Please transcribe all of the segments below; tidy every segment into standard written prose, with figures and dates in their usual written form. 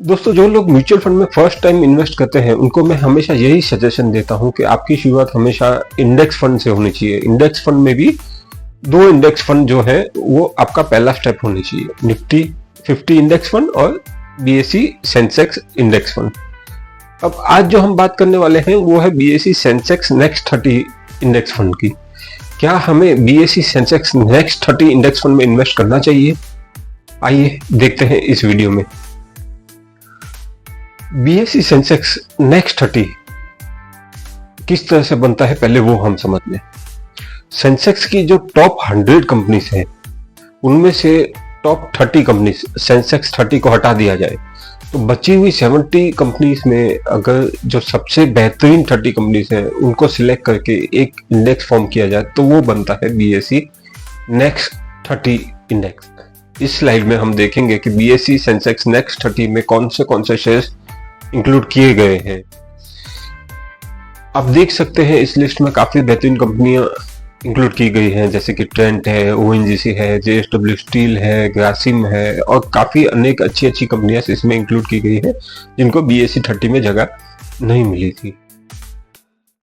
दोस्तों, जो लोग म्यूचुअल फंड में फर्स्ट टाइम इन्वेस्ट करते हैं उनको मैं हमेशा यही सजेशन देता हूं कि आपकी शुरुआत हमेशा इंडेक्स फंड से होनी चाहिए। इंडेक्स फंड में भी दो इंडेक्स फंड जो है वो आपका पहला स्टेप होनी चाहिए, निफ्टी 50 इंडेक्स फंड और बीएसई सेंसेक्स इंडेक्स फंड। अब आज जो हम बात करने वाले हैं वो है BSE Sensex next 30 index fund की। क्या हमें BSE Sensex next 30 index fund में इन्वेस्ट करना चाहिए? आइए देखते हैं इस वीडियो में। बीएसई सेंसेक्स नेक्स्ट 30 किस तरह से बनता है पहले वो हम समझ लें। सेंसेक्स की जो टॉप 100 कंपनीज हैं उनमें से टॉप 30 कंपनीज, सेंसेक्स 30 को हटा दिया जाए तो बची हुई 70 कंपनीज में अगर जो सबसे बेहतरीन 30 कंपनीज हैं उनको सिलेक्ट करके एक इंडेक्स फॉर्म किया जाए तो वो बनता है बीएसई नेक्स्ट 30 इंडेक्स। इस स्लाइड में हम देखेंगे कि बीएसई सेंसेक्स नेक्स्ट 30 में कौन से शेयर्स इंक्लूड किए गए हैं। आप देख सकते हैं इस लिस्ट में काफी बेहतरीन कंपनियां इंक्लूड की गई हैं, जैसे कि ट्रेंट है, ओएनजीसी है, जेएसडब्ल्यू स्टील है, ग्रासिम है और काफी अनेक अच्छी कंपनियां इसमें इंक्लूड की गई हैं जिनको बीएसई 30 में जगह नहीं मिली थी।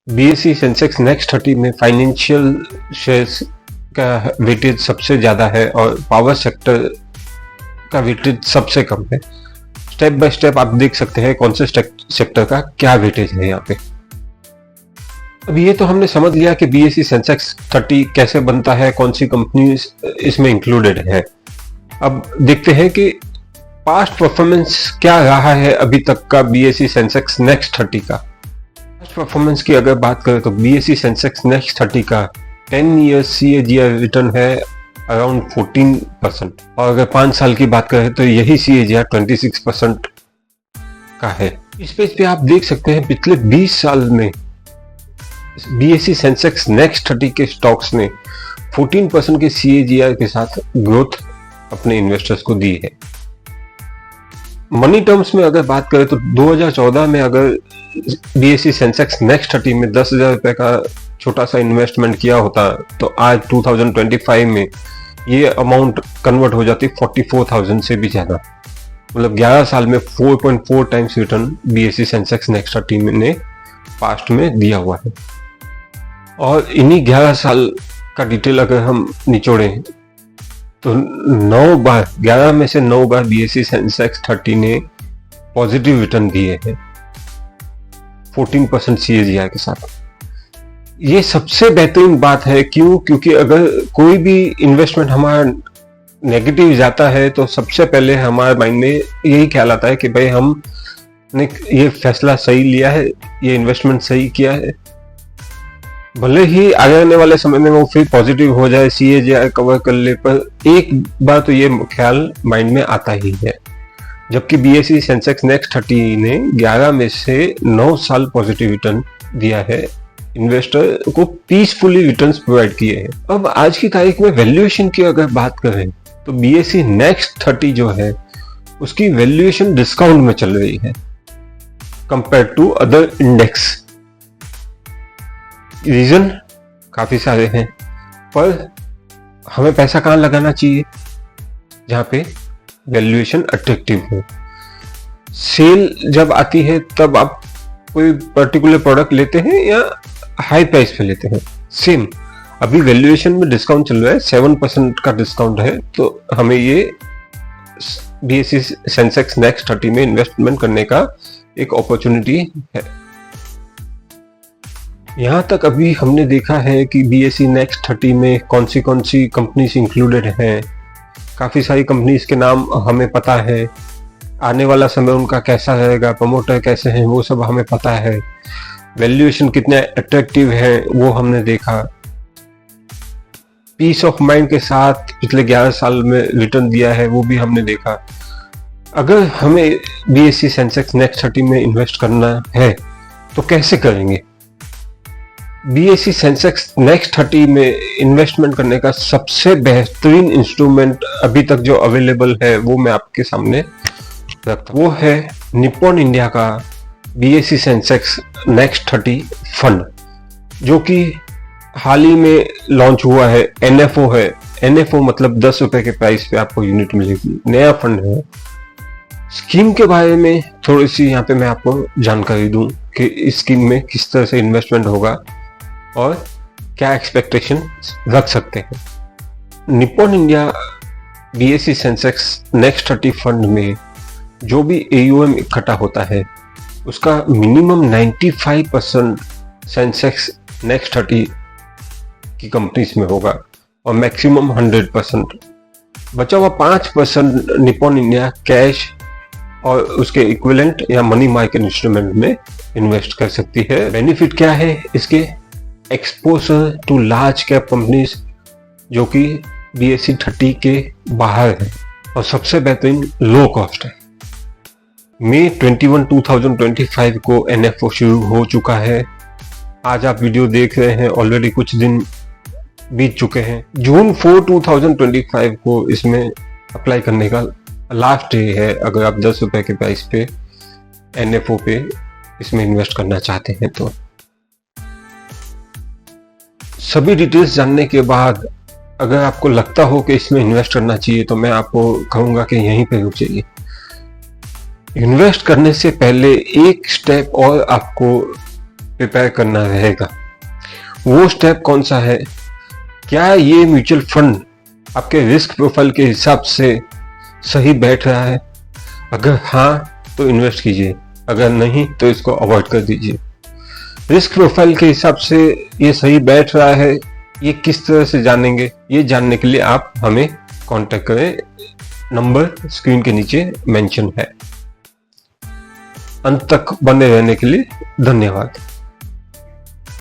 बीएसई सेंसेक्स नेक्स्ट 30 में फाइनेंशियल शेयर्स का वेटेज सबसे ज्यादा है और पावर सेक्टर का वेटेज सबसे कम है। स्टेप बाय स्टेप आप देख सकते हैं कौन से सेक्टर का क्या वेटेज है यहाँ पे। अब ये तो हमने समझ लिया कि बीएसई सेंसेक्स 30 कैसे बनता है, कौन सी कंपनी इसमें इंक्लूडेड है। अब देखते हैं कि पास्ट परफॉर्मेंस क्या रहा है अभी तक का बीएसई सेंसेक्स नेक्स्ट 30 का। पास्ट परफॉर्मेंस की अगर बात करें तो बीएसई सेंसेक्स नेक्स्ट 30 का 10 ईयर्स CAGR रिटर्न है अराउंड 14% और अगर 5 साल की बात करें तो यही CAGR 26% का है। इस पेज पे आप देख सकते हैं पिछले 20 साल में बीएसई सेंसेक्स नेक्स्ट 30 के स्टॉक्स ने 14% के CAGR के साथ ग्रोथ अपने इन्वेस्टर्स को दी है। मनी टर्म्स में अगर बात करें तो 2014 में अगर बीएसई सेंसेक्स नेक्स्ट 30 में 10,000 रुपए का छोटा सा इन्वेस्टमेंट किया होता तो आज 2025 में ये अमाउंट कन्वर्ट हो जाती 44,000 से भी ज्यादा। मतलब 11 साल में 4.4 times return BSE Sensex next 30 ने पास्ट में दिया हुआ है। और इन्हीं 11 साल का डिटेल अगर हम निचोड़ें तो 9 बार, 11 में से 9 बार बीएसई सेंसेक्स 30 ने पॉजिटिव रिटर्न दिए हैं 14% CAGR के साथ। ये सबसे बेहतरीन बात है। क्यों? क्योंकि अगर कोई भी इन्वेस्टमेंट हमारा नेगेटिव जाता है तो सबसे पहले हमारे माइंड में यही ख्याल आता है कि भाई हमने ये फैसला सही लिया है, ये इन्वेस्टमेंट सही किया है। भले ही आगे आने वाले समय में वो फिर पॉजिटिव हो जाए, CAGR कवर कर ले, पर एक बार तो ये ख्याल माइंड में आता ही है। जबकि बीएसई सेंसेक्स नेक्स्ट 30 ने 11 में से 9 साल पॉजिटिव रिटर्न दिया है, इन्वेस्टर को पीसफुली रिटर्न्स प्रोवाइड किए हैं। अब आज की तारीख में वैल्यूएशन की अगर बात करें तो बीएसई नेक्स्ट 30 जो है उसकी वैल्यूएशन डिस्काउंट में चल रही है compare to other index. Reason काफी सारे हैं, पर हमें पैसा कहां लगाना चाहिए? जहां पे वैल्यूएशन अट्रैक्टिव हो। सेल जब आती है तब आप कोई पर्टिकुलर प्रोडक्ट लेते हैं या हाई प्राइस पे लेते हैं? सेम अभी वैल्यूएशन में डिस्काउंट चल रहा है, 7% का डिस्काउंट है, तो हमें ये बीएसई सेंसेक्स नेक्स्ट 30 में इन्वेस्टमेंट करने का एक अपॉर्चुनिटी है। यहां तक अभी हमने देखा है कि बीएसई नेक्स्ट 30 में कौन सी कंपनीज इंक्लूडेड हैं। काफी सारी कंपनीज के नाम हमें पता है, आने वाला समय उनका कैसा रहेगा, प्रमोटर कैसे हैं वो सब हमें पता है, वैल्यूएशन कितने अट्रैक्टिव है वो हमने देखा, पीस ऑफ माइंड के साथ पिछले 11 साल में रिटर्न दिया है वो भी हमने देखा। अगर हमें बीएसई सेंसेक्स नेक्स्ट 30 में इन्वेस्ट करना है तो कैसे करेंगे? बीएसई सेंसेक्स नेक्स्ट 30 में इन्वेस्टमेंट करने का सबसे बेहतरीन इंस्ट्रूमेंट अभी तक जो अवेलेबल है वो मैं आपके सामने रखता हूं। वो है निप्पॉन इंडिया का बीएसई सेंसेक्स नेक्स्ट 30 फंड, जो कि हाल ही में लॉन्च हुआ है। NFO है, NFO मतलब 10 रुपए के प्राइस पे आपको यूनिट मिलेगी। नया फंड है, स्कीम के बारे में थोड़ी सी यहाँ पे मैं आपको जानकारी दूं कि इस स्कीम में किस तरह से इन्वेस्टमेंट होगा और क्या एक्सपेक्टेशन रख सकते हैं। Nippon India BSE Sensex next 30 fund में जो भी AUM इकट्ठा होता है उसका मिनिमम 95% सेंसेक्स नेक्स्ट 30 की कंपनीज में होगा और मैक्सिमम 100%। बचा हुआ 5% निप्पॉन इंडिया कैश और उसके इक्विवेलेंट या मनी मार्केट इंस्ट्रूमेंट में इन्वेस्ट कर सकती है। बेनिफिट क्या है इसके? Exposure to large cap companies जो कि BSE 30 के बाहर है और सबसे बेहतरीन लो कॉस्ट है। मई 21, 2025 को NFO शुरू हो चुका है। आज आप वीडियो देख रहे हैं, ऑलरेडी कुछ दिन बीत चुके हैं। जून 4, 2025 को इसमें अप्लाई करने का लास्ट डे है अगर आप 10 रुपए के प्राइस पे NFO पे इसमें इन्वेस्ट करना चाहते हैं तो। सभी डिटेल्स जानने के बाद अगर आपको लगता हो कि इसमें इन्वेस्ट करना चाहिए तो मैं आपको कहूंगा कि यहीं पे रुक जाइए। इन्वेस्ट करने से पहले एक स्टेप और आपको प्रिपेयर करना रहेगा। वो स्टेप कौन सा है? क्या ये म्यूचुअल फंड आपके रिस्क प्रोफाइल के हिसाब से सही बैठ रहा है? अगर हाँ तो इन्वेस्ट कीजिए, अगर नहीं तो इसको अवॉइड कर दीजिए। रिस्क प्रोफाइल के हिसाब से ये सही बैठ रहा है, ये किस तरह से जानेंगे? ये जानने के लिए आप हमें कांटेक्ट करें, नंबर स्क्रीन के नीचे मेंशन है। अंत तक बने रहने के लिए धन्यवाद।